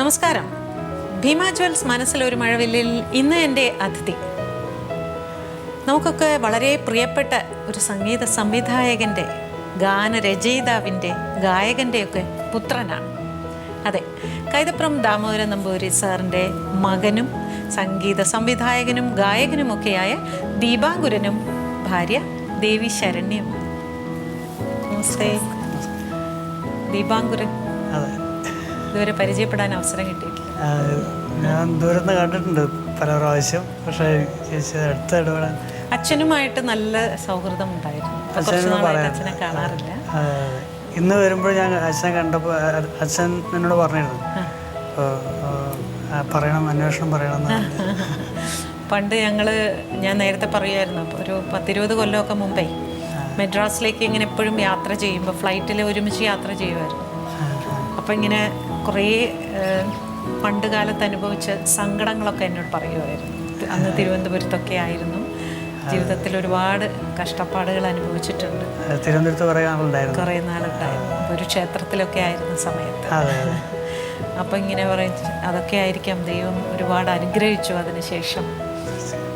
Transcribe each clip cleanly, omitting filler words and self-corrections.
നമസ്കാരം. ഭീമ ജ്വൽസ് മനസ്സിലൊരു മഴവില്ലിൽ ഇന്ന് എൻ്റെ അതിഥി നമുക്കൊക്കെ വളരെ പ്രിയപ്പെട്ട ഒരു സംഗീത സംവിധായകൻ്റെ, ഗാനരചയിതാവിൻ്റെ, ഗായകൻ്റെയൊക്കെ പുത്രനാണ്. അതെ, കൈതപ്രം ദാമോദരൻ നമ്പൂതിരി സാറിൻ്റെ മകനും സംഗീത സംവിധായകനും ഗായകനുമൊക്കെയായ ദീപാങ്കുരനും ഭാര്യ ദേവി ശരണ്യം. നമസ്തേ ദീപാങ്കുരൻ. ഇതുവരെ പരിചയപ്പെടാൻ അവസരം കിട്ടിയിട്ടില്ല. ഞാൻ ദൂരത്ത് കണ്ടിട്ടുണ്ട് പല പ്രാവശ്യം, പക്ഷേ അടുത്ത് ഇടപെടാൻ അച്ഛനുമായിട്ട് നല്ല സൗഹൃദം ഉണ്ടായിരുന്നു. അച്ഛനെ കാണാറില്ല. ഇന്ന് വരുമ്പോൾ ഞാൻ അച്ഛനെ കണ്ടപ്പോൾ അച്ഛൻ എന്നോട് പറഞ്ഞിരുന്നു പറയണം, അന്വേഷണം പറയണം. പണ്ട് ഞാൻ നേരത്തെ പറയുമായിരുന്നു, ഒരു 10-20 കൊല്ലമൊക്കെ മുമ്പേ മെഡ്രാസിലേക്ക് ഇങ്ങനെ എപ്പോഴും യാത്ര ചെയ്യുമ്പോൾ ഫ്ലൈറ്റിൽ ഒരുമിച്ച് യാത്ര ചെയ്യുമായിരുന്നു. അപ്പം ഇങ്ങനെ കുറേ പണ്ട് കാലത്ത് അനുഭവിച്ച സങ്കടങ്ങളൊക്കെ എന്നോട് പറയുമായിരുന്നു. അന്ന് തിരുവനന്തപുരത്തൊക്കെ ആയിരുന്നു. ജീവിതത്തിൽ ഒരുപാട് കഷ്ടപ്പാടുകൾ അനുഭവിച്ചിട്ടുണ്ട്. തിരുവനന്തപുരത്ത് കുറേ നാളുണ്ടായിരുന്നു. ഒരു ക്ഷേത്രത്തിലൊക്കെ ആയിരുന്ന സമയത്ത്. അപ്പം ഇങ്ങനെ പറയും, അതൊക്കെ ആയിരിക്കാം ദൈവം ഒരുപാട് അനുഗ്രഹിച്ചു. അതിനുശേഷം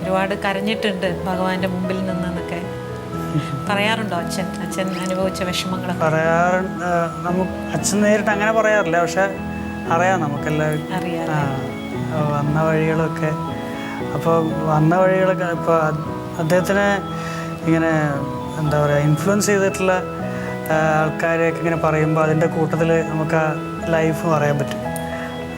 ഒരുപാട് കരഞ്ഞിട്ടുണ്ട് ഭഗവാന്റെ മുമ്പിൽ നിന്നൊക്കെ പറയാറുണ്ടോ? അച്ഛൻ അനുഭവിച്ച വിഷമങ്ങളൊക്കെ പറയാറുണ്ട്. നമുക്ക് അച്ഛൻ നേരിട്ട് അങ്ങനെ പറയാറില്ല, പക്ഷെ അറിയാം, നമുക്കെല്ലാവരും വന്ന വഴികളൊക്കെ. അപ്പോൾ വന്ന വഴികളൊക്കെ ഇപ്പോൾ അദ്ദേഹത്തിനെ ഇങ്ങനെ എന്താ പറയുക, ഇൻഫ്ലുവൻസ് ചെയ്തിട്ടുള്ള ആൾക്കാരെയൊക്കെ ഇങ്ങനെ പറയുമ്പോൾ അതിൻ്റെ കൂട്ടത്തിൽ നമുക്ക് ആ ലൈഫ് പറയാൻ പറ്റും.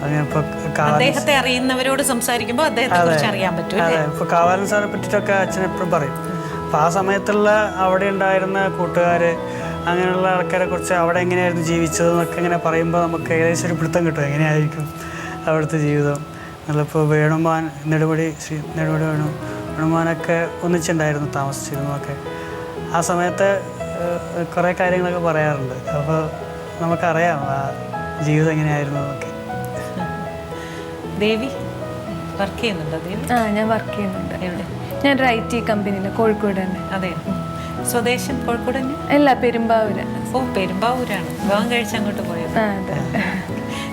അങ്ങനെ ഇപ്പോൾ അദ്ദേഹത്തെ അറിയുന്നവരോട് സംസാരിക്കുമ്പോൾ അദ്ദേഹത്തെക്കുറിച്ച് അറിയാൻ പറ്റും. അതെ, ഇപ്പോൾ കാവാലൻ സാറിനെ പറ്റിയിട്ടൊക്കെ അച്ഛൻ എപ്പോഴും പറയും. അപ്പോൾ ആ സമയത്തുള്ള അവിടെ ഉണ്ടായിരുന്ന കൂട്ടുകാർ, അങ്ങനെയുള്ള ആൾക്കാരെ കുറിച്ച് അവിടെ എങ്ങനെയായിരുന്നു ജീവിച്ചതെന്നൊക്കെ ഇങ്ങനെ പറയുമ്പോൾ നമുക്ക് ഏകദേശം ഒരു പിടുത്തം കിട്ടും, എങ്ങനെയായിരിക്കും അവിടുത്തെ ജീവിതം. നമ്മളിപ്പോൾ വേണുമാൻ, നെടുമുടി വേണുമാനൊക്കെ ഒന്നിച്ചുണ്ടായിരുന്നു, താമസിച്ചിരുന്നതൊക്കെ. ആ സമയത്ത് കുറേ കാര്യങ്ങളൊക്കെ പറയാറുണ്ട്. അപ്പോൾ നമുക്കറിയാം ആ ജീവിതം എങ്ങനെയായിരുന്നു എന്നൊക്കെ. ദേവി വർക്ക് ചെയ്യുന്നുണ്ടോ? ദേവി ഞാൻ വർക്ക് ചെയ്യുന്നുണ്ട്. എവിടെ? ഞാനൊരു IT കമ്പനിയിൽ, കോഴിക്കോട് തന്നെ. അതെ, സ്വദേശം കോഴിക്കോട് തന്നെ? അല്ല, പെരുമ്പാവൂര്. ഓ, പെരുമ്പാവൂരാണ്. വിവാഹം കഴിച്ച് അങ്ങോട്ട് പോയത്. അതെ.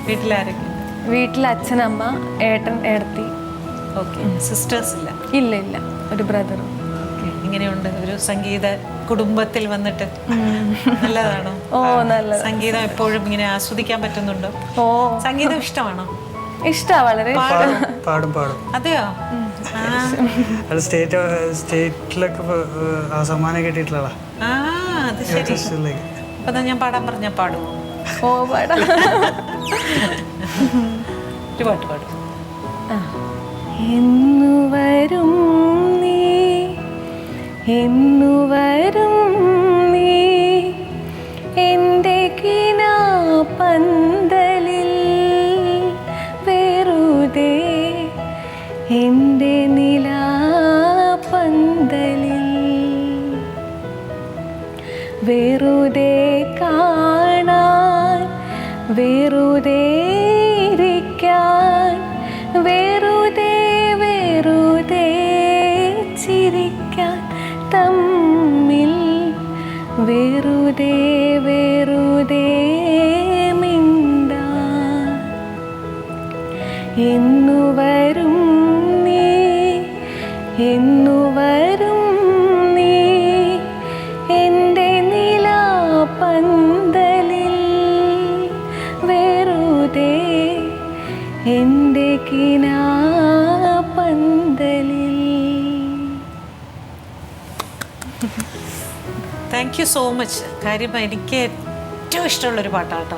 വീട്ടിലാരൊക്കെ? വീട്ടിൽ അച്ഛൻ, അമ്മ, ഏട്ടൻ, ഏടത്തി. ഓക്കെ. സിസ്റ്റേഴ്സ് ഇല്ല? ഇല്ല, ഒരു ബ്രദറും. ഓക്കെ. ഇങ്ങനെയുണ്ട് ഒരു സംഗീത കുടുംബത്തിൽ വന്നിട്ട്. നല്ലതാണോ? ഓ, നല്ലത്. സംഗീതം എപ്പോഴും ഇങ്ങനെ ആസ്വദിക്കാൻ പറ്റുന്നുണ്ടോ? ഓ, സംഗീതം ഇഷ്ടമാണോ? ഇഷ്ടാ, വളരെ. പാടും. അതെയോ? അത് സ്റ്റേറ്റിലൊക്കെ സമ്മാനം കിട്ടിയിട്ടുള്ള. അത് ശരി. അപ്പൊ ഞാൻ പാടാൻ പറഞ്ഞാൽ പാടുമോ? ഓ, പാടാം. ഒരു പാട്ട് പാടും. എന്നു വരും നീ, എന്നു വരും നീ എൻ്റെ കിനാപന്തലിൽ, വെറുതെ എൻ്റെ നിലാപന്തലിൽ, വെറുതെ കാണാൻ, വെറുതെ ഇരിക്കാൻ, വെറുതെ ചിരിക്കാൻ, തമ്മിൽ വെറുതെ മിണ്ടാൻ. എന്നു വരും നീ, എന്നു വരും നീ എൻ്റെ നിലാപന്തലിൽ, വെറുതെ എൻ്റെ കിനാപന്തലിൽ. Thank you so much. കാര്യം എനിക്ക് ഏറ്റവും ഇഷ്ടമുള്ളൊരു പാട്ടാട്ടോ.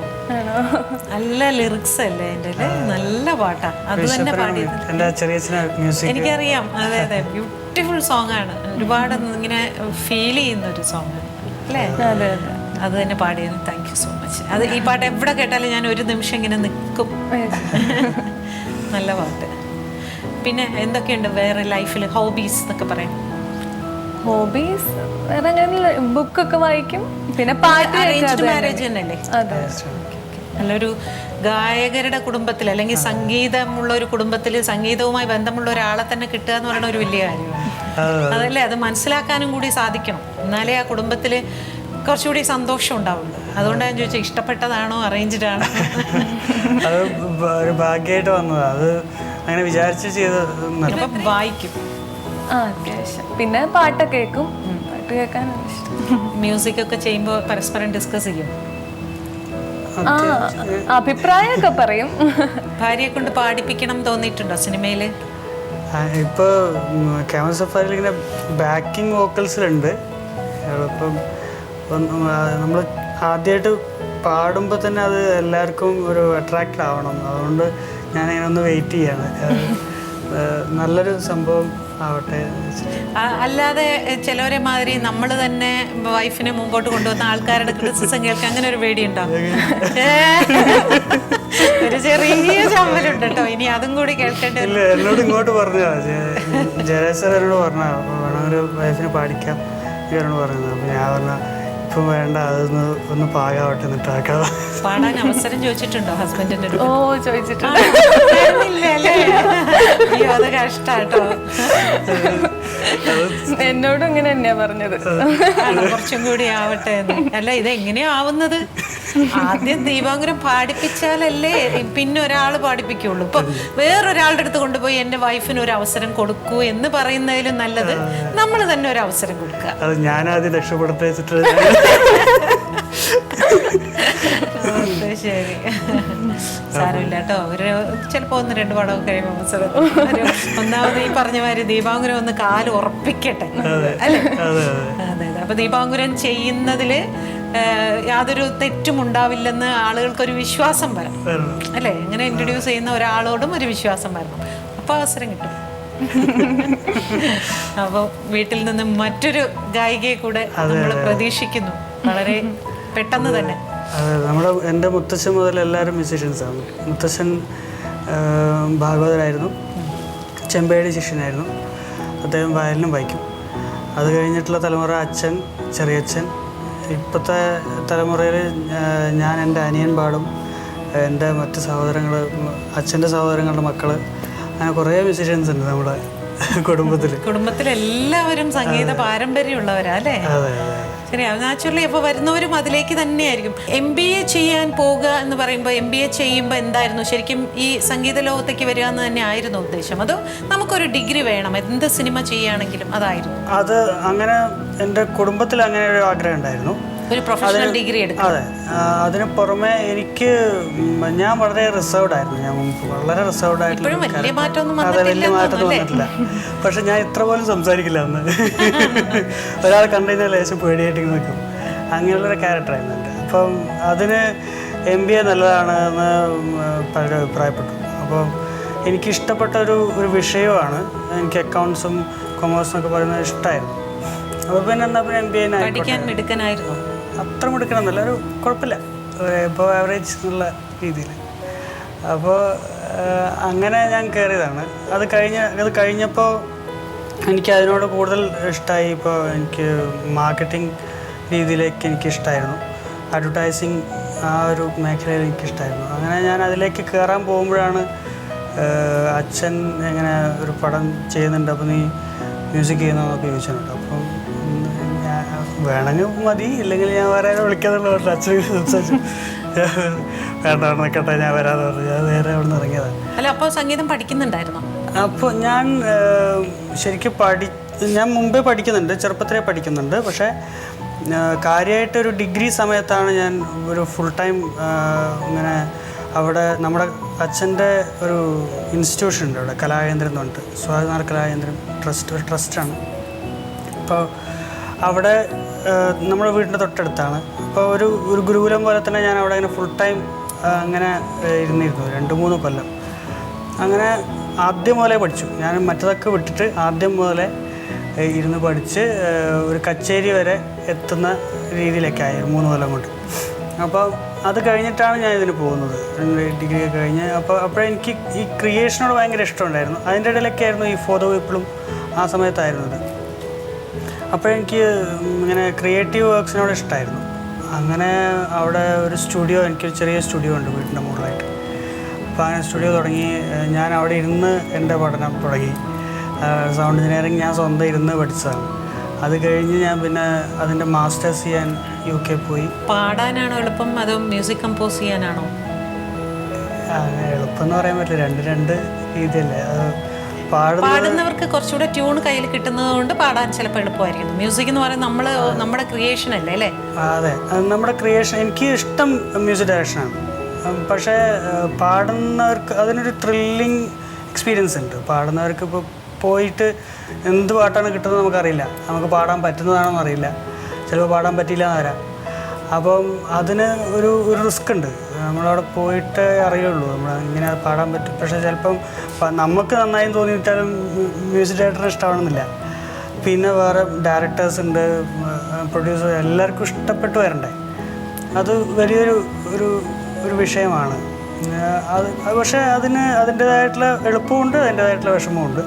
നല്ല ലിറിക്സ് അല്ലേ എൻ്റെ? നല്ല പാട്ടാ. അത് തന്നെ പാടിയത് എനിക്കറിയാം. അതെ, ബ്യൂട്ടിഫുൾ സോങ് ആണ്. ഒരുപാട് ഇങ്ങനെ ഫീൽ ചെയ്യുന്ന ഒരു സോങ് അല്ലേ? അത് തന്നെ പാടിയത്. Thank you so much. അത് ഈ പാട്ട് എവിടെ കേട്ടാലും ഞാൻ ഒരു നിമിഷം ഇങ്ങനെ നിൽക്കും. നല്ല പാട്ട്. പിന്നെ എന്തൊക്കെയുണ്ട് വേറെ ലൈഫിൽ ഹോബീസ് എന്നൊക്കെ പറയാം? ഹോബീസ് വേറെ അങ്ങനെ ബുക്കൊക്കെ വായിക്കും, പിന്നെ പാട്ട്. മാരേജ് തന്നെയല്ലേ? നല്ലൊരു ഗായകരുടെ കുടുംബത്തിൽ അല്ലെങ്കിൽ സംഗീതമുള്ള ഒരു കുടുംബത്തിൽ സംഗീതവുമായി ബന്ധമുള്ള ഒരാളെ തന്നെ കിട്ടുക എന്ന് പറയുന്ന ഒരു വലിയ കാര്യമാണ്. അതല്ലേ? അത് മനസ്സിലാക്കാനും കൂടി സാധിക്കണം. എന്നാലേ ആ കുടുംബത്തിൽ കുറച്ചുകൂടി സന്തോഷം ഉണ്ടാവുള്ളൂ. അതുകൊണ്ടാണ് ഞാൻ ചോദിച്ചത് ഇഷ്ടപ്പെട്ടതാണോ അറേഞ്ച്ഡ് ആണോ? അത് ഒരു ഭാഗ്യമായിട്ട് വന്നതാണ്. അത് അങ്ങനെ വിചാരിച്ച് ചെയ്തത്. അപ്പം വായിക്കും? അത്യാവശ്യം. പിന്നെ പാട്ടൊക്കെ കേൾക്കും. പാട്ട് കേൾക്കാനാണ് ഇഷ്ടം. മ്യൂസിക് ഒക്കെ ചെയ്യുമ്പോൾ പരസ്പരം ഡിസ്കസ് ചെയ്യും? അഭിപ്രായമൊക്കെ പറയും. ഭാര്യയെ കൊണ്ട് പാടിപ്പിക്കണം തോന്നിയിട്ടുണ്ടോ സിനിമയിൽ? ഇപ്പോൾ ക്യാമറ സഫാരിയിൽ ഇങ്ങനെ ബാക്കിംഗ് വോക്കൽസിലുണ്ട്. ഇപ്പം നമ്മൾ ആദ്യമായിട്ട് പാടുമ്പോൾ തന്നെ അത് എല്ലാവർക്കും ഒരു അട്രാക്റ്റഡ് ആവണം. അതുകൊണ്ട് ഞാനിങ്ങനെ ഒന്ന് വെയിറ്റ് ചെയ്യാണ്, നല്ലൊരു സംഭവം ആവട്ടെ. അല്ലാതെ ചിലവരെ മാതിരി നമ്മൾ തന്നെ വൈഫിനെ മുമ്പോട്ട് കൊണ്ടുവന്ന ആൾക്കാരുടെ ക്രിറ്റിസിസം കേൾക്കാൻ അങ്ങനെ ഒരു പേടിയുണ്ടോ? ഒരു ചെറിയ ചമ്മലുണ്ട് കേട്ടോ, ഇനി അതും കൂടി കേൾക്കേണ്ടി. ഇല്ല, എന്നോട് ഇങ്ങോട്ട് പറഞ്ഞാ ജയരാജ് സാർ എന്നോട് പറഞ്ഞാ വേണമെങ്കിൽ വൈഫിനെ പാടിക്കാം എന്നോട് പറഞ്ഞത്. അപ്പം ഞാൻ പറഞ്ഞ ഇപ്പം വേണ്ട, അതൊന്ന് ഒന്ന് പാകാവട്ടെ എന്നിട്ടാക്കാം. പാടാൻ അവസരം ചോദിച്ചിട്ടുണ്ടോ ഹസ്ബൻഡിന്റെ? ഓ, ചോദിച്ചിട്ടുണ്ട്. അത് കഷ്ടാട്ടോ. എന്നോടും ഇങ്ങനെ തന്നെയാ പറഞ്ഞത്, കുറച്ചും കൂടി ആവട്ടെ എന്ന്. അല്ല, ഇതെങ്ങനെയാ ആവുന്നത്? ആദ്യം ദീപാങ്കുരം പാടിപ്പിച്ചാലല്ലേ പിന്നെ ഒരാൾ പാടിപ്പിക്കുള്ളൂ. ഇപ്പൊ വേറൊരാളുടെ അടുത്ത് കൊണ്ടുപോയി എന്റെ വൈഫിന് ഒരു അവസരം കൊടുക്കൂ എന്ന് പറയുന്നതിലും നല്ലത് നമ്മൾ തന്നെ ഒരു അവസരം കൊടുക്കുക. അത് ഞാനാദ്യം രക്ഷപ്പെടുത്തി വെച്ചിട്ട്. ശരി, സാരമില്ല കേട്ടോ. ചിലപ്പോ 1-2 പടമൊക്കെ കഴിയുമ്പോൾ അവസരം. ഒന്നാമത് ഈ പറഞ്ഞ മാതിരി ദീപാങ്കുരം ഒന്ന് കാല് ഉറപ്പിക്കട്ടെ, അല്ലേ? അതെ. അപ്പൊ ദീപാങ്കുരം ചെയ്യുന്നതില് യാതൊരു തെറ്റും ഉണ്ടാവില്ലെന്ന് ആളുകൾക്കൊരു വിശ്വാസം വരണം, അല്ലേ? ഇങ്ങനെ ഇൻട്രൊഡ്യൂസ് ചെയ്യുന്ന ഒരാളോടും ഒരു വിശ്വാസം വരണം. അപ്പൊ അവസരം കിട്ടും. അപ്പോൾ വീട്ടിൽ നിന്ന് മറ്റൊരു ഗായികയെ കൂടെ നമ്മൾ പ്രതീക്ഷിക്കുന്നു വളരെ പെട്ടെന്ന് തന്നെ. എൻ്റെ മുത്തശ്ശൻ മുതൽ എല്ലാവരും മ്യൂസീഷ്യൻസാണ്. മുത്തശ്ശൻ ഭാഗവതരായിരുന്നു, ചെമ്പേടി ശിഷ്യനായിരുന്നു. അദ്ദേഹം വയലിനും വായിക്കും. അത് കഴിഞ്ഞിട്ടുള്ള തലമുറ അച്ഛൻ, ചെറിയച്ഛൻ. ഇപ്പോഴത്തെ തലമുറയിൽ ഞാൻ, എൻ്റെ അനിയൻ പാടും, എൻ്റെ മറ്റ് സഹോദരങ്ങൾ, അച്ഛൻ്റെ സഹോദരങ്ങളുടെ മക്കൾ, അങ്ങനെ കുറേ മ്യൂസീഷ്യൻസ് ഉണ്ട് നമ്മുടെ കുടുംബത്തിലെല്ലാവരും സംഗീത പാരമ്പര്യമുള്ളവരാ, അല്ലേ? ശരി. നാച്ചുറലി അപ്പോൾ വരുന്നവരും അതിലേക്ക് തന്നെയായിരിക്കും. MBA ചെയ്യാൻ പോവുക എന്ന് പറയുമ്പോൾ MBA ചെയ്യുമ്പോൾ എന്തായിരുന്നു ശരിക്കും ഈ സംഗീത ലോകത്തേക്ക് വരിക എന്ന് തന്നെ ആയിരുന്നു ഉദ്ദേശം? അതോ നമുക്കൊരു ഡിഗ്രി വേണം എന്ത് സിനിമ ചെയ്യുകയാണെങ്കിലും അതായിരുന്നു? അത് അങ്ങനെ എൻ്റെ കുടുംബത്തിൽ അങ്ങനെ ഒരു ആഗ്രഹം ഉണ്ടായിരുന്നു, ഒരു പ്രൊഫഷണൽ ഡിഗ്രി എടുക്കും. അതെ. അതിന് പുറമെ ഞാൻ വളരെ റിസർവ്ഡ് ആയിരുന്നു. ഞാൻ വളരെ റിസർവ്ഡ് ആയിട്ടുള്ള, വലിയ മാറ്റമൊന്നും വന്നിട്ടില്ല. പക്ഷെ ഞാൻ ഇത്ര പോലും സംസാരിക്കില്ല അന്ന്. ഒരാൾ കണ്ടു കഴിഞ്ഞാൽ ലേശം പേടിയായിട്ട് നിൽക്കും. അങ്ങനെയുള്ളൊരു ക്യാരക്ടറായിരുന്നു എൻ്റെ. അപ്പം അതിന് MBA നല്ലതാണ് എന്ന് പലരും അഭിപ്രായപ്പെട്ടു. അപ്പം എനിക്കിഷ്ടപ്പെട്ട ഒരു വിഷയമാണ്. എനിക്ക് അക്കൗണ്ട്സും കൊമേഴ്സും ഒക്കെ പറയുന്നത് ഇഷ്ടമായിരുന്നു. അപ്പോൾ പിന്നെ എന്നാൽ പിന്നെ MBA പഠിക്കാൻ മിടുക്കനായിരുന്നു. അത്ര മിടുക്കണമെന്നല്ല, ഒരു കുഴപ്പമില്ല, ഇപ്പോൾ ആവറേജ് എന്നുള്ള രീതിയിൽ. അപ്പോൾ അങ്ങനെ ഞാൻ കയറിയതാണ്. അത് കഴിഞ്ഞപ്പോൾ എനിക്ക് അതിനോട് കൂടുതൽ ഇഷ്ടമായി. ഇപ്പോൾ എനിക്ക് മാർക്കറ്റിംഗ് രീതിയിലേക്ക് എനിക്കിഷ്ടമായിരുന്നു, അഡ്വർടൈസിങ് ആ ഒരു മേഖലയിൽ എനിക്കിഷ്ടമായിരുന്നു. അങ്ങനെ ഞാൻ അതിലേക്ക് കയറാൻ പോകുമ്പോഴാണ് അച്ഛൻ എങ്ങനെ ഒരു പടം ചെയ്യുന്നുണ്ട്, അപ്പോൾ നീ മ്യൂസിക് ചെയ്യുന്നതെന്നൊക്കെ ചോദിച്ചിട്ടുണ്ട്. അപ്പം വേണമെങ്കിൽ മതി, ഇല്ലെങ്കിൽ ഞാൻ വേറെ വിളിക്കാന്നുള്ള പറഞ്ഞു. അച്ഛൻ സംസാരിച്ചു, വേണ്ട നിൽക്കട്ടെ ഞാൻ വരാതെ പറഞ്ഞു. ഞാൻ നേരെ അവിടെ നിന്ന് ഇറങ്ങിയതാണ്. അല്ല, അപ്പോൾ സംഗീതം പഠിക്കുന്നുണ്ടായിരുന്നോ? അപ്പോൾ ഞാൻ ശരിക്കും ഞാൻ മുമ്പേ പഠിക്കുന്നുണ്ട്, ചെറുപ്പത്തിലേ പഠിക്കുന്നുണ്ട്. പക്ഷേ കാര്യമായിട്ടൊരു ഡിഗ്രി സമയത്താണ് ഞാൻ ഒരു ഫുൾ ടൈം ഇങ്ങനെ അവിടെ നമ്മുടെ അച്ഛൻ്റെ ഒരു ഇൻസ്റ്റിറ്റ്യൂഷൻ ഉണ്ട് അവിടെ, കലാകേന്ദ്രം എന്ന് പറഞ്ഞിട്ട്, സ്വാതിനാർ കലാകേന്ദ്രം ഒരു ട്രസ്റ്റാണ്. അപ്പോൾ അവിടെ നമ്മുടെ വീടിൻ്റെ തൊട്ടടുത്താണ്. അപ്പോൾ ഒരു ഗുരുകുലം പോലെ തന്നെ ഞാൻ അവിടെ അങ്ങനെ ഫുൾ ടൈം അങ്ങനെ ഇരുന്നിരുന്നു 2-3 കൊല്ലം. അങ്ങനെ ആദ്യം മുതലേ പഠിച്ചു. ഞാൻ മറ്റതൊക്കെ വിട്ടിട്ട് ആദ്യം മുതലേ ഇരുന്ന് പഠിച്ച് ഒരു കച്ചേരി വരെ എത്തുന്ന രീതിയിലൊക്കെ ആയി 3 കൊല്ലം കൊണ്ട്. അപ്പോൾ അത് കഴിഞ്ഞിട്ടാണ് ഞാൻ ഇതിന് പോകുന്നത്, ഡിഗ്രി ഒക്കെ കഴിഞ്ഞ്. അപ്പോഴെനിക്ക് ഈ ക്രിയേഷനോട് ഭയങ്കര ഇഷ്ടമുണ്ടായിരുന്നു. അതിൻ്റെ ഇടയിലൊക്കെ ആയിരുന്നു ഈ ഫോർ ദ പീപ്പിളും ആ സമയത്തായിരുന്നത്. അപ്പോഴെനിക്ക് ഇങ്ങനെ ക്രിയേറ്റീവ് വർക്ക്സിനോട് ഇഷ്ടമായിരുന്നു. അങ്ങനെ അവിടെ ഒരു സ്റ്റുഡിയോ, എനിക്കൊരു ചെറിയ സ്റ്റുഡിയോ ഉണ്ട് വീടിൻ്റെ മുകളിലായിട്ട്. അപ്പോൾ അങ്ങനെ സ്റ്റുഡിയോ തുടങ്ങി. ഞാൻ അവിടെ ഇരുന്ന് എൻ്റെ പഠനം തുടങ്ങി. സൗണ്ട് എഞ്ചിനീയറിങ് ഞാൻ സ്വന്തം ഇരുന്ന് പഠിച്ചതാണ്. അത് കഴിഞ്ഞ് ഞാൻ പിന്നെ അതിൻ്റെ മാസ്റ്റേഴ്സ് ചെയ്യാൻ UK പോയി. പാടാനാണോ എളുപ്പം അതോ മ്യൂസിക് കമ്പോസ് ചെയ്യാനാണോ? അങ്ങനെ എളുപ്പം എന്ന് പറയാൻ പറ്റില്ല, രണ്ട് രീതിയല്ലേ. പാടുന്നവർക്ക് കുറച്ചുകൂടെ ട്യൂൺ കയ്യിൽ കിട്ടുന്നത് കൊണ്ട് പാടാൻ ചിലപ്പോൾ എളുപ്പമായിരിക്കും. മ്യൂസിക് എന്ന് പറയുന്നത് നമ്മുടെ ക്രിയേഷൻ അല്ലേ അല്ലേ? അതെ, നമ്മുടെ ക്രിയേഷൻ. എനിക്ക് ഇഷ്ടം മ്യൂസിക് ഡയറക്ഷനാണ്. പക്ഷേ പാടുന്നവർക്ക് അതിനൊരു ത്രില്ലിങ് എക്സ്പീരിയൻസ് ഉണ്ട്. പാടുന്നവർക്ക് ഇപ്പോൾ പോയിട്ട് എന്ത് പാട്ടാണ് കിട്ടുന്നത് നമുക്കറിയില്ല, നമുക്ക് പാടാൻ പറ്റുന്നതാണെന്ന് അറിയില്ല, ചിലപ്പോൾ പാടാൻ പറ്റില്ല എന്ന് വരാം. അപ്പം അതിന് ഒരു റിസ്ക് ഉണ്ട്. നമ്മളവിടെ പോയിട്ട് അറിയുള്ളൂ നമ്മൾ ഇങ്ങനെ പാടാൻ പറ്റും. പക്ഷേ ചിലപ്പം നമുക്ക് നന്നായി തോന്നിയിട്ടാലും മ്യൂസിക് ഡയറക്ടറിന് ഇഷ്ടമാണെന്നില്ല. പിന്നെ വേറെ ഡയറക്ടേഴ്സ് ഉണ്ട്, പ്രൊഡ്യൂസർ, എല്ലാവർക്കും ഇഷ്ടപ്പെട്ട് വരണ്ടേ. അത് വലിയൊരു ഒരു വിഷയമാണ്. പക്ഷേ അതിൻ്റേതായിട്ടുള്ള എളുപ്പമുണ്ട്, അതിൻ്റേതായിട്ടുള്ള വിഷമമുണ്ട്.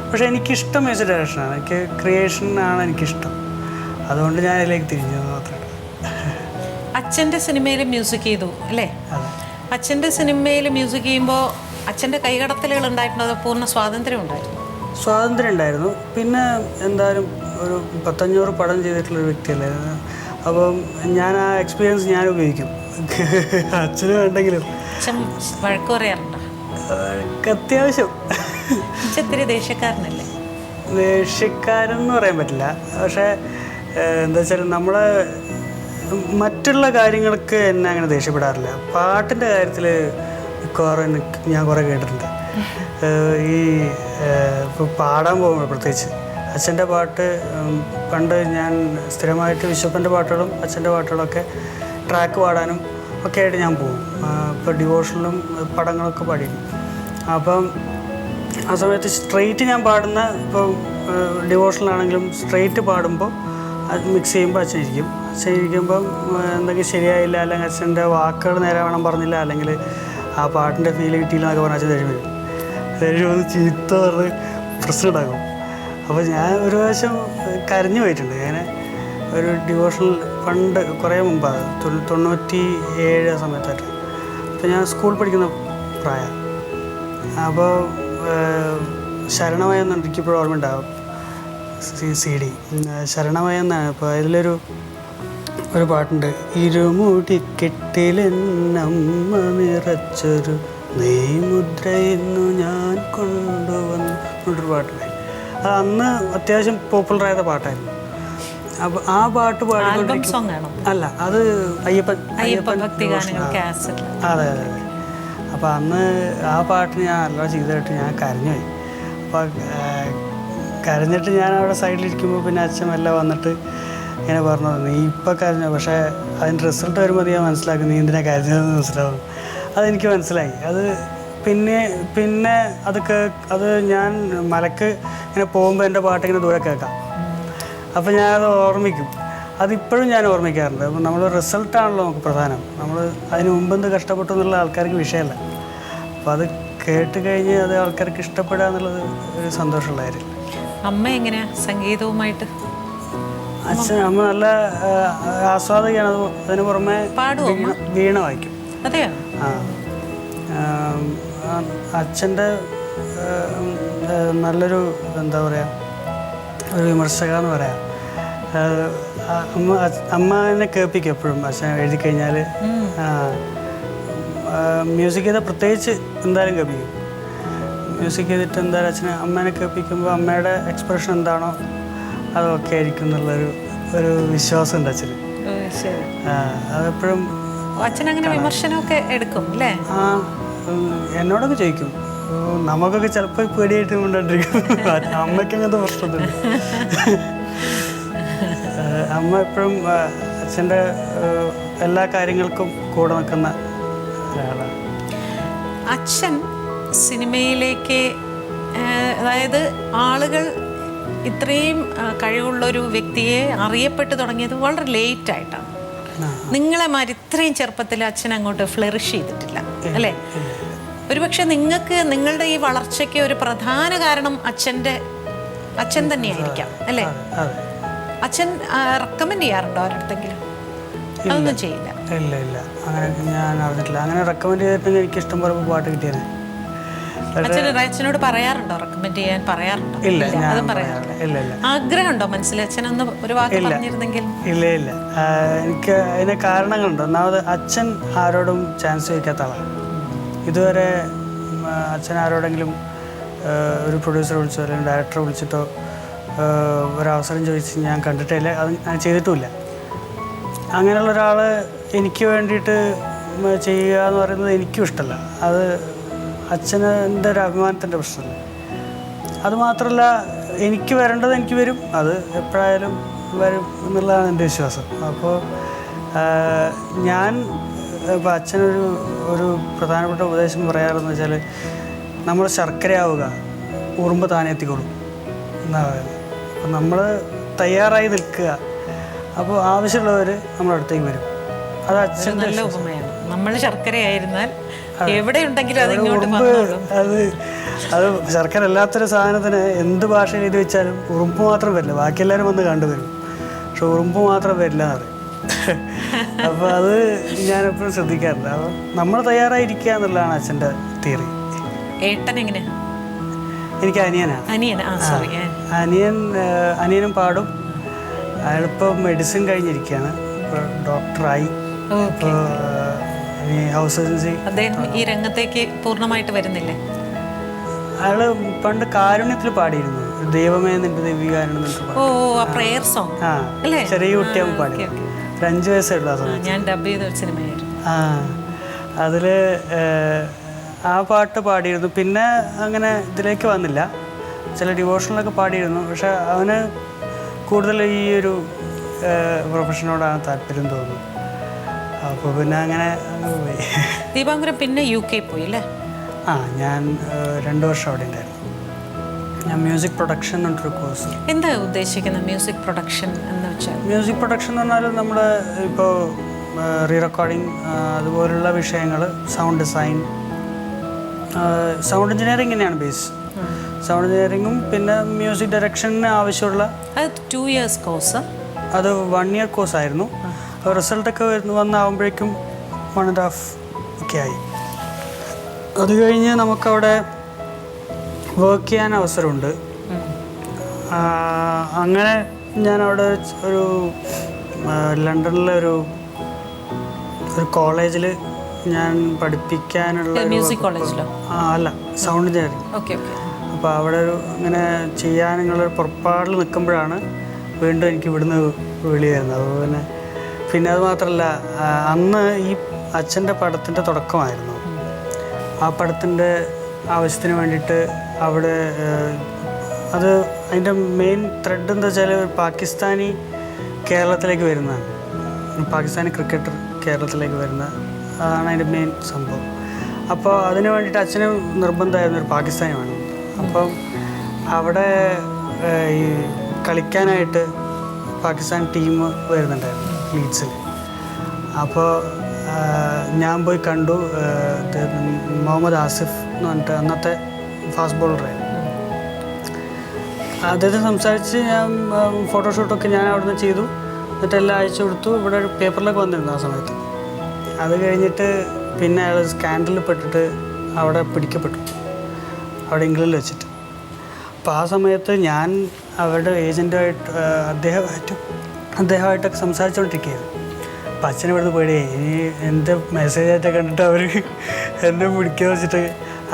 പക്ഷേ എനിക്കിഷ്ടം മ്യൂസിക് ഡയറക്ഷനാണ്, എനിക്ക് ക്രിയേഷനാണ് എനിക്കിഷ്ടം. അതുകൊണ്ട് ഞാൻ അതിലേക്ക് തിരിഞ്ഞു മാത്രമേ. അച്ഛൻ്റെ സിനിമയിൽ മ്യൂസിക് ചെയ്തു അല്ലേ? അച്ഛൻ്റെ സിനിമയിൽ മ്യൂസിക് ചെയ്യുമ്പോൾ അച്ഛൻ്റെ കൈകടത്തലുകൾ ഉണ്ടായിട്ടുണ്ടോ? പൂർണ്ണ സ്വാതന്ത്ര്യം ഉണ്ടായിരുന്നു? സ്വാതന്ത്ര്യം ഉണ്ടായിരുന്നു. പിന്നെ എന്തായാലും ഒരു 500 പടം ചെയ്തിട്ടുള്ളൊരു വ്യക്തിയല്ലേ. അപ്പം ഞാൻ ആ എക്സ്പീരിയൻസ് ഞാൻ ഉപയോഗിക്കും. അച്ഛന് വേണ്ടെങ്കിലും. അച്ഛൻ വഴക്ക് പറയാറുണ്ടോ? അത്യാവശ്യം. അച്ഛത്തിരി ദേഷ്യക്കാരനല്ലേ? ദേഷ്യക്കാരെന്ന് പറയാൻ പറ്റില്ല. പക്ഷേ എന്താ വെച്ചാൽ നമ്മളെ മറ്റുള്ള കാര്യങ്ങൾക്ക് എന്നെ അങ്ങനെ ദേഷ്യപ്പെടാറില്ല. പാട്ടിൻ്റെ കാര്യത്തിൽ ഞാൻ കുറേ കേട്ടിട്ടുണ്ട്. ഈ ഇപ്പോൾ പാടാൻ പോകുമ്പോൾ പ്രത്യേകിച്ച് അച്ഛൻ്റെ പാട്ട്, പണ്ട് ഞാൻ സ്ഥിരമായിട്ട് വിശ്വപ്പൻ്റെ പാട്ടുകളും അച്ഛൻ്റെ പാട്ടുകളൊക്കെ ട്രാക്ക് പാടാനും ഒക്കെ ആയിട്ട് ഞാൻ പോകും. ഇപ്പോൾ ഡിവോഷനിലും പടങ്ങളൊക്കെ പാടിയിരുന്നു. അപ്പം ആ സമയത്ത് സ്ട്രെയിറ്റ് ഞാൻ പാടുന്ന, ഇപ്പോൾ ഡിവോഷനിലാണെങ്കിലും സ്ട്രെയിറ്റ് പാടുമ്പോൾ മിക്സ് ചെയ്യുമ്പോൾ അച്ഛനിരിക്കുമ്പം എന്തെങ്കിലും ശരിയായില്ല, അല്ലെങ്കിൽ അച്ഛൻ്റെ വാക്കുകൾ നേരെ വേണം പറഞ്ഞില്ല, അല്ലെങ്കിൽ ആ പാട്ടിൻ്റെ ഫീൽ കിട്ടിയില്ല എന്നൊക്കെ പറഞ്ഞാൽ അച്ഛൻ തരുമ്പോൾ ചീത്ത പറഞ്ഞ് പ്രശ്നം ഉണ്ടാകും. അപ്പോൾ ഞാൻ ഒരു പ്രാവശ്യം കരഞ്ഞു പോയിട്ടുണ്ട്. ഞാൻ ഒരു ഡിവോഷണൽ പണ്ട് കുറേ മുമ്പാണ്, 97 ആ സമയത്തായിട്ട്. അപ്പോൾ ഞാൻ സ്കൂൾ പഠിക്കുന്ന പ്രായം. അപ്പോൾ ശരണമയം എന്ന് എനിക്കിപ്പോഴും ഓർമ്മ ഉണ്ടാകും. CD ശരണമയം എന്നാണ്. അപ്പോൾ അതിലൊരു പാട്ടുണ്ട്, ഇരുമുടിക്കെട്ടിലെന്നമ്മ നിറച്ചൊരു നെയ്മുദ്രയെന്നു ഞാൻ കൊണ്ടുവന്നു എന്നൊരു പാട്ടുണ്ട്. അത് അന്ന് അത്യാവശ്യം പോപ്പുലറായ പാട്ടായിരുന്നു. അപ്പോൾ ആ പാട്ട് പാടിക്കൊണ്ടിരിക്കും. അല്ല, അത് അയ്യപ്പൻ അതെ. അപ്പോൾ അന്ന് ആ പാട്ടിന് ഞാൻ നല്ല ചെയ്തിട്ട് ഞാൻ കരഞ്ഞുപോയി. അപ്പോൾ കരഞ്ഞിട്ട് ഞാൻ അവിടെ സൈഡിലിരിക്കുമ്പോൾ പിന്നെ അച്ഛൻ എല്ലാം വന്നിട്ട് ഇങ്ങനെ പറഞ്ഞു, നീ ഇപ്പം കരഞ്ഞോ, പക്ഷേ അതിൻ്റെ റിസൾട്ട് വരുമ്പോൾ ഞാൻ മനസ്സിലാക്കും നീ എന്തിനാണ് കരഞ്ഞതെന്ന് മനസ്സിലാവും. അതെനിക്ക് മനസ്സിലായി. അത് പിന്നെ അത് ഞാൻ മലക്ക് ഇങ്ങനെ പോകുമ്പോൾ എൻ്റെ പാട്ടിങ്ങനെ ദൂരെ കേൾക്കാം. അപ്പോൾ ഞാനത് ഓർമ്മിക്കും. അതിപ്പോഴും ഞാൻ ഓർമ്മിക്കാറുണ്ട്. അപ്പോൾ നമ്മൾ റിസൾട്ടാണല്ലോ നമുക്ക് പ്രധാനം. നമ്മൾ അതിന് മുമ്പെന്ത് കഷ്ടപ്പെട്ടു എന്നുള്ള ആൾക്കാർക്ക് വിഷയമല്ല. അപ്പോൾ അത് കേട്ട് കഴിഞ്ഞ് അത് ആൾക്കാർക്ക് ഇഷ്ടപ്പെടുക എന്നുള്ളത് ഒരു സന്തോഷമുള്ള കാര്യം. അമ്മ എങ്ങനെയാ സംഗീതവുമായിട്ട്? അമ്മ നല്ല ആസ്വാദകയാണ്. അതിന് പുറമെ വീണ വായിക്കും. അതെയോ? അച്ഛൻ്റെ നല്ലൊരു എന്താ പറയുക, ഒരു വിമർശക എന്ന് പറയാം. അമ്മ എന്നെ കേൾപ്പിക്കും എപ്പോഴും. അച്ഛൻ എഴുതി കഴിഞ്ഞാൽ മ്യൂസിക് ചെയ്താൽ പ്രത്യേകിച്ച് എന്തായാലും കേൾപ്പിക്കും. മ്യൂസിക് ചെയ്തിട്ട് എന്തായാലും അമ്മേനെ കേൾപ്പിക്കുമ്പോൾ അമ്മയുടെ എക്സ്പ്രഷൻ എന്താണോ അതൊക്കെ ആയിരിക്കും എന്നുള്ളൊരു വിശ്വാസമുണ്ട് അച്ഛന്. അതെപ്പോഴും അച്ഛനങ്ങനെ വിമർശനമൊക്കെ എടുക്കും അല്ലേ? എന്നോടൊക്കെ ചോദിക്കും. നമുക്കൊക്കെ ചിലപ്പോൾ പേടിയായിട്ട് കൊണ്ടിരിക്കും. അമ്മയ്ക്ക് അങ്ങനത്തെ പ്രശ്നമില്ല. അമ്മ എപ്പോഴും അച്ഛൻ്റെ എല്ലാ കാര്യങ്ങൾക്കും കൂടെ നിൽക്കുന്ന ഒരാളാണ്. അച്ഛൻ സിനിമയിലേക്ക്, അതായത് ആളുകൾ ഇത്രയും കഴിവുള്ളൊരു വ്യക്തിയെ അറിയപ്പെട്ടു തുടങ്ങിയത് വളരെ ലേറ്റായിട്ടാണ്. നിങ്ങളെ മാതിരി ഇത്രയും ചെറുപ്പത്തിൽ അച്ഛൻ അങ്ങോട്ട് ഫ്ലറിഷ് ചെയ്തിട്ടില്ല അല്ലേ? ഒരുപക്ഷെ നിങ്ങൾക്ക് നിങ്ങളുടെ ഈ വളർച്ചയ്ക്ക് ഒരു പ്രധാന കാരണം അച്ഛൻ തന്നെയായിരിക്കാം അല്ലേ? അച്ഛൻ റെക്കമെൻഡ് ചെയ്യാറുണ്ടോ ഒരിടത്തെങ്കിലും? അതൊന്നും ചെയ്യില്ല. ഇല്ല, അങ്ങനെ ഞാൻ അറിഞ്ഞിട്ടില്ല. അങ്ങനെ റെക്കമെൻഡ് ചെയ്തിട്ടുണ്ടെങ്കിൽ എനിക്ക് ഇഷ്ടം പോലെ പാട്ട് കിട്ടിയത്. അച്ഛനോട് പറയാറുണ്ടോ, റെക്കമെൻഡ് ചെയ്യാൻ പറയാറുണ്ടോ? ഇല്ല, ഞാൻ അതും പറയാറില്ല. ഇല്ല ഇല്ല. ആഗ്രഹമുണ്ടോ മനസ്സിൽ? അച്ഛനൊന്ന് ഒരു വാക്ക് പറഞ്ഞിരുന്നെങ്കിൽ. ഇല്ല ഇല്ല, എനിക്ക് അതിന് കാരണങ്ങളുണ്ട്. ഒന്നാമത് അച്ഛൻ ആരോടും ചാൻസ് ചോദിക്കാത്ത ആളാണ്. ഇതുവരെ അച്ഛൻ ആരോടെങ്കിലും ഒരു പ്രൊഡ്യൂസറെ വിളിച്ചോ അല്ലെങ്കിൽ ഡയറക്ടറെ വിളിച്ചിട്ടോ ഒരവസരം ചോദിച്ച് ഞാൻ കണ്ടിട്ടില്ല, അത് ഞാൻ ചെയ്തിട്ടുമില്ല. അങ്ങനെയുള്ള ഒരാൾ എനിക്ക് വേണ്ടിയിട്ട് ചെയ്യുക എന്ന് പറയുന്നത് എനിക്കും ഇഷ്ടമല്ല. അത് അച്ഛൻ്റെ ഒരു അഭിമാനത്തിൻ്റെ പ്രശ്നമല്ല. അതുമാത്രമല്ല, എനിക്ക് വരേണ്ടത് എനിക്ക് വരും, അത് എപ്പോഴായാലും വരും എന്നുള്ളതാണ് എൻ്റെ വിശ്വാസം. അപ്പോൾ ഞാൻ ഇപ്പോൾ അച്ഛനൊരു പ്രധാനപ്പെട്ട ഉപദേശം പറയാറെന്ന് വെച്ചാൽ, നമ്മൾ ശർക്കരയാവുക, ഉറുമ്പ് താനെ എത്തിക്കൊള്ളും എന്നാണ് പറയുന്നത്. അപ്പോൾ നമ്മൾ തയ്യാറായി നിൽക്കുക, അപ്പോൾ ആവശ്യമുള്ളവർ നമ്മുടെ അടുത്തേക്ക് വരും. അത് അച്ഛൻ നല്ല ഉപമയാണ്. നമ്മൾ ശർക്കരയായിരുന്നാൽ എവിടെ ഉണ്ടെങ്കിലും അത് ഇങ്ങോട്ട് വന്നോളും. അത് ശർക്കര അല്ലാത്തൊരു സാധനത്തിന് എന്ത് ഭാഷയിൽ എഴുതി വെച്ചാലും ഉറുമ്പ് മാത്രം വരില്ല, ബാക്കി എല്ലാവരും വന്ന് കണ്ടുവരും. പക്ഷെ ഉറുമ്പ് മാത്രം വരില്ല എന്ന് പറയും. അപ്പോൾ അത് ഞാനെപ്പോഴും ശ്രദ്ധിക്കാറുണ്ട്. അപ്പോൾ നമ്മൾ തയ്യാറായിരിക്കുക എന്നുള്ളതാണ് അച്ഛൻ്റെ തിയറി. ഏട്ടൻ എങ്ങനെയാ? എനിക്ക് അനിയനാണ്. അനിയനും പാടും. അയാളിപ്പോൾ മെഡിസിൻ കഴിഞ്ഞിരിക്കുകയാണ്, ഇപ്പോൾ ഡോക്ടറായി. ഇപ്പോൾ ഹൗസ് ഏജൻസി. അദ്ദേഹം ഈ രംഗത്തേക്ക് പൂർണ്ണമായിട്ട് വരുന്നില്ലേ? അയാള് പണ്ട് കാരുണ്യത്തിൽ പാടിയിരുന്നു, ദൈവമേ നിന്റെ ദൈവികാരുണ്യം. ചെറിയ കുട്ടിയാകുമ്പോൾ പാടി, ഒരു 5 വയസ്സുള്ള ആ സമയത്ത്. ഞാൻ ഡബ് ചെയ്ത ഒരു സിനിമയായിരുന്നു. അതിൽ ആ പാട്ട് പാടിയിരുന്നു. പിന്നെ അങ്ങനെ ഇതിലേക്ക് വന്നില്ല, ചില ഡിവോഷണലൊക്കെ പാടിയിരുന്നു. പക്ഷെ അവന് കൂടുതൽ ഈ ഒരു പ്രൊഫഷനോടാണ് താല്പര്യം തോന്നുന്നു. അപ്പോൾ പിന്നെ അങ്ങനെ പോയി. ദീപാങ്കുരം പിന്നെ UK പോയി അല്ലേ? ഞാൻ 2 വർഷം അവിടെ ഉണ്ടായിരുന്നു. ഞാൻ മ്യൂസിക് പ്രൊഡക്ഷൻ എന്നൊരു കോഴ്സ്. എന്താ ഉദ്ദേശിക്കുന്നത് മ്യൂസിക് പ്രൊഡക്ഷൻ എന്ന് വെച്ചാൽ? മ്യൂസിക് പ്രൊഡക്ഷൻ എന്ന് പറഞ്ഞാൽ നമ്മൾ ഇപ്പോൾ റീ റെക്കോർഡിങ് അതുപോലുള്ള വിഷയങ്ങൾ, സൗണ്ട് ഡിസൈൻ, സൗണ്ട് എഞ്ചിനീയറിംഗ് തന്നെയാണ് ബേസ്. സൗണ്ട് എഞ്ചിനീയറിങ്ങും പിന്നെ മ്യൂസിക് ഡയറക്ഷന് ആവശ്യമുള്ള. അത് 2 ഇയേഴ്സ് കോഴ്സ്? അത് 1 ഇയർ കോഴ്സായിരുന്നു. റിസൾട്ടൊക്കെ വന്നാകുമ്പോഴേക്കും 1.5 ഒക്കെ ആയി. അത് കഴിഞ്ഞ് നമുക്കവിടെ വർക്ക് ചെയ്യാൻ അവസരമുണ്ട്. അങ്ങനെ ഞാനവിടെ ഒരു ലണ്ടനിലെ ഒരു കോളേജിൽ ഞാൻ പഠിപ്പിക്കാനുള്ള. മ്യൂസിക് കോളേജിലോ? അല്ല, സൗണ്ട് എഞ്ചിനീയറിംഗ്. അപ്പോൾ അവിടെ അങ്ങനെ ചെയ്യാനുള്ള പുറപ്പാടിൽ നിൽക്കുമ്പോഴാണ് വീണ്ടും എനിക്ക് ഇവിടുന്ന് വിളി വരുന്നത്. അപ്പോൾ പിന്നെ അത് മാത്രമല്ല, അന്ന് ഈ അച്ഛൻ്റെ പടത്തിൻ്റെ തുടക്കമായിരുന്നു. ആ പടത്തിൻ്റെ ആവശ്യത്തിന് വേണ്ടിയിട്ട് അവിടെ അത് അതിൻ്റെ മെയിൻ ത്രെഡ് എന്താ വെച്ചാൽ, പാകിസ്ഥാനി കേരളത്തിലേക്ക് വരുന്നതാണ്. പാകിസ്ഥാനി ക്രിക്കറ്റർ കേരളത്തിലേക്ക് വരുന്ന അതാണ് അതിൻ്റെ മെയിൻ സംഭവം. അപ്പോൾ അതിന് വേണ്ടിയിട്ട് അച്ഛന് നിർബന്ധമായിരുന്നു ഒരു പാകിസ്ഥാനി വേണം. അപ്പം അവിടെ ഈ കളിക്കാനായിട്ട് പാകിസ്ഥാൻ ടീം വരുന്നുണ്ടായിരുന്നു ലീഡ്സിൽ. അപ്പോൾ ഞാൻ പോയി കണ്ടു. മുഹമ്മദ് ആസിഫ് എന്ന് പറഞ്ഞിട്ട് അന്നത്തെ ഫാസ്റ്റ് ബോളറായിരുന്നു. അദ്ദേഹത്തെ സംസാരിച്ച് ഞാൻ ഫോട്ടോഷൂട്ടൊക്കെ ഞാൻ അവിടെ നിന്ന് ചെയ്തു. എന്നിട്ടെല്ലാം അയച്ചു കൊടുത്തു. ഇവിടെ ഒരു പേപ്പറിലൊക്കെ വന്നിരുന്നു ആ സമയത്ത്. അത് കഴിഞ്ഞിട്ട് പിന്നെ അയാൾ സ്കാൻഡലിൽ പെട്ടിട്ട് അവിടെ പിടിക്കപ്പെട്ടു, അവിടെ ഇംഗ്ലണ്ടിൽ വെച്ചിട്ട്. അപ്പോൾ ആ സമയത്ത് ഞാൻ അവരുടെ ഏജൻറ്റുമായിട്ട് അദ്ദേഹമായിട്ടൊക്കെ സംസാരിച്ചുകൊണ്ടിരിക്കുകയായിരുന്നു. അപ്പം അച്ഛനെ ഇവിടുന്ന് പേടിയായി, ഇനി എൻ്റെ മെസ്സേജായിട്ട് കണ്ടിട്ട് അവർ എന്നെ പിടിക്കുക വെച്ചിട്ട്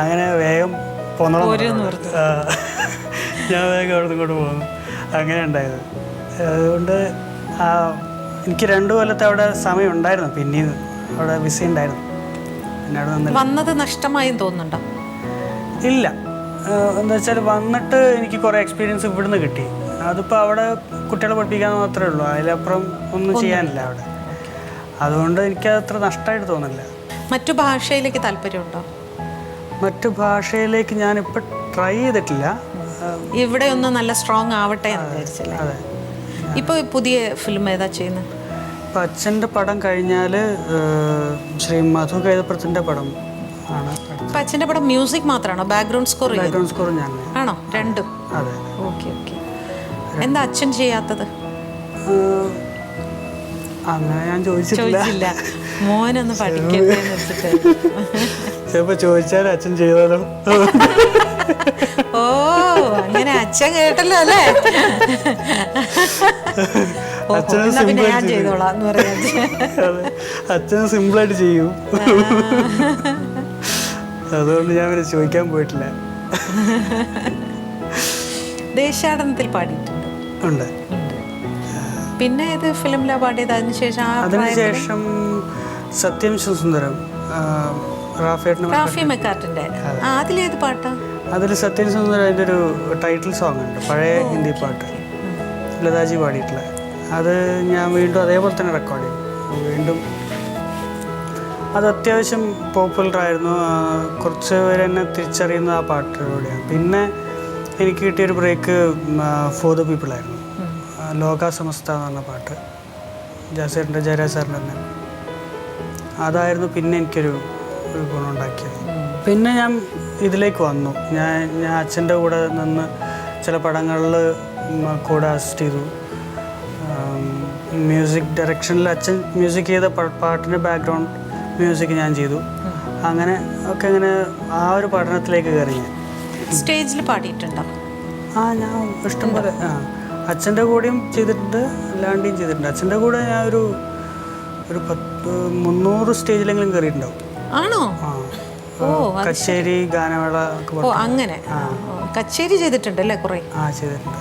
അങ്ങനെ വേഗം പോന്നോളാം. ഞാൻ വേഗം അവിടെ നിന്ന് ഇങ്ങോട്ട് പോകുന്നു. അങ്ങനെ ഉണ്ടായത്. അതുകൊണ്ട് എനിക്ക് 2 കൊല്ലത്തെ അവിടെ സമയം ഉണ്ടായിരുന്നു. പിന്നെയും അവിടെ വിസ ഉണ്ടായിരുന്നു. പിന്നെ അവിടെ വന്നത് നഷ്ടമായും തോന്നുന്നുണ്ടോ? ഇല്ല, എന്താ വെച്ചാൽ വന്നിട്ട് എനിക്ക് കുറേ എക്സ്പീരിയൻസ് ഇവിടുന്ന് കിട്ടി. അതിപ്പോൾ അവിടെ കുട്ടികളെ പഠിപ്പിക്കാൻ മാത്രമേ ഉള്ളൂ, അതിലപ്പുറം ഒന്നും ചെയ്യാനില്ല അവിടെ. അതുകൊണ്ട് എനിക്കത് അത്ര നഷ്ടമായിട്ട് തോന്നില്ല. മറ്റു ഭാഷയിലേക്ക് താല്പര്യമുണ്ടോ? മറ്റു ഭാഷയിലേക്ക് ഞാനിപ്പോൾ ട്രൈ ചെയ്തിട്ടില്ല. ഇവിടെ ഒന്ന് നല്ല സ്ട്രോങ് ആവട്ടെ എന്ന് വിചാരിച്ചല്ലേ? അതെ. ഇപ്പോൾ പുതിയ ഫിലിം ഏതാ ചെയ്യുന്നത്? ഇപ്പം അച്ഛൻ്റെ പടം കഴിഞ്ഞാൽ ശ്രീ മധു കൈതപ്രത്തിൻ്റെ പടം ആണ്. അപ്പം അച്ഛൻ്റെ പടം മ്യൂസിക് മാത്രമാണോ? ബാക്ക്ഗ്രൗണ്ട് സ്കോർ ഞാൻ ആണോ? രണ്ടും? അതെ. ഓക്കെ. എന്താ അച്ഛൻ ചെയ്യാത്തത്? അങ്ങനെ ഞാൻ ചോദിച്ചില്ല. മോനൊന്ന് പഠിക്കട്ടെ എന്ന് വെച്ചിട്ട് ചിലപ്പോൾ ചോദിച്ചാൽ അച്ഛൻ ചെയ്താലോ. ഓ അങ്ങനെ അച്ഛൻ കേട്ടല്ലോ അല്ലേ. പിന്നെ ഞാൻ ചെയ്തോളാം എന്ന് പറയാ. അച്ഛൻ സിമ്പിളായിട്ട് ചെയ്യും. അതുകൊണ്ട് ഞാൻ പിന്നെ ചോദിക്കാൻ പോയിട്ടില്ല. ദേശാടനത്തിൽ പാടിയിട്ടുണ്ട്. ഉണ്ട്. പിന്നെ ഇത് ഫിലിമിലാ പാടിയത്. അതിനുശേഷം സത്യം സുന്ദരം റാഫി മെക്കാർട്ടിന്റെ. അതിലേത് പാട്ടാ? അതിൽ സത്യം സുന്ദരം അതിൻ്റെ ഒരു ടൈറ്റിൽ സോങ് ഉണ്ട്, പഴയ ഹിന്ദി പാട്ട്, ലതാജി പാടിയിട്ടുള്ള. അത് ഞാൻ വീണ്ടും അതേപോലെ തന്നെ റെക്കോർഡ് ചെയ്തു. വീണ്ടും അത് അത്യാവശ്യം പോപ്പുലറായിരുന്നു. കുറച്ച് പേര് എന്നെ തിരിച്ചറിയുന്ന ആ പാട്ടിലൂടെയാണ്. പിന്നെ എനിക്ക് കിട്ടിയൊരു ബ്രേക്ക് ഫോർ ദ പീപ്പിൾ ആയിരുന്നു. ലോക സമസ്ത എന്ന് പറഞ്ഞ പാട്ട്, ജാസേറിൻ്റെ ജയരാജ് സാറിൻ്റെ തന്നെ. അതായിരുന്നു പിന്നെ എനിക്കൊരു ഗുണമുണ്ടാക്കിയത്. പിന്നെ ഞാൻ ഇതിലേക്ക് വന്നു. ഞാൻ അച്ഛൻ്റെ കൂടെ നിന്ന് ചില പടങ്ങളിൽ കൂടെ അസിസ്റ്റ് ചെയ്തു. മ്യൂസിക് ഡയറക്ഷനിൽ അച്ഛൻ മ്യൂസിക് ചെയ്ത പാട്ടിൻ്റെ ബാക്ക്ഗ്രൗണ്ട് മ്യൂസിക് ഞാൻ ചെയ്തു. അങ്ങനെ ഒക്കെ അങ്ങനെ ആ ഒരു പഠനത്തിലേക്ക് കയറി ഞാൻ. സ്റ്റേജിൽ പാടിയിട്ടുണ്ടോ? ഞാൻ ഇഷ്ടംപോലെ അച്ഛൻ്റെ കൂടെയും ചെയ്തിട്ടുണ്ട്, അല്ലാണ്ടെയും ചെയ്തിട്ടുണ്ട്. അച്ഛൻ്റെ കൂടെ ഞാൻ ഒരു 300 സ്റ്റേജിലെങ്കിലും കയറിയിട്ടുണ്ടാവും. ആണോ? കച്ചേരി, ഗാനമേള ഒക്കെ. അങ്ങനെ കച്ചേരി ചെയ്തിട്ടുണ്ട് അല്ലേ? കുറേ ചെയ്തിട്ടുണ്ട്.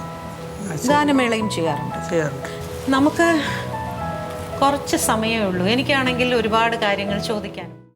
ഗാനമേളയും ചെയ്യാറുണ്ട്. നമുക്ക് കുറച്ച് സമയമേ ഉള്ളൂ. എനിക്കാണെങ്കിൽ ഒരുപാട് കാര്യങ്ങൾ ചോദിക്കാൻ.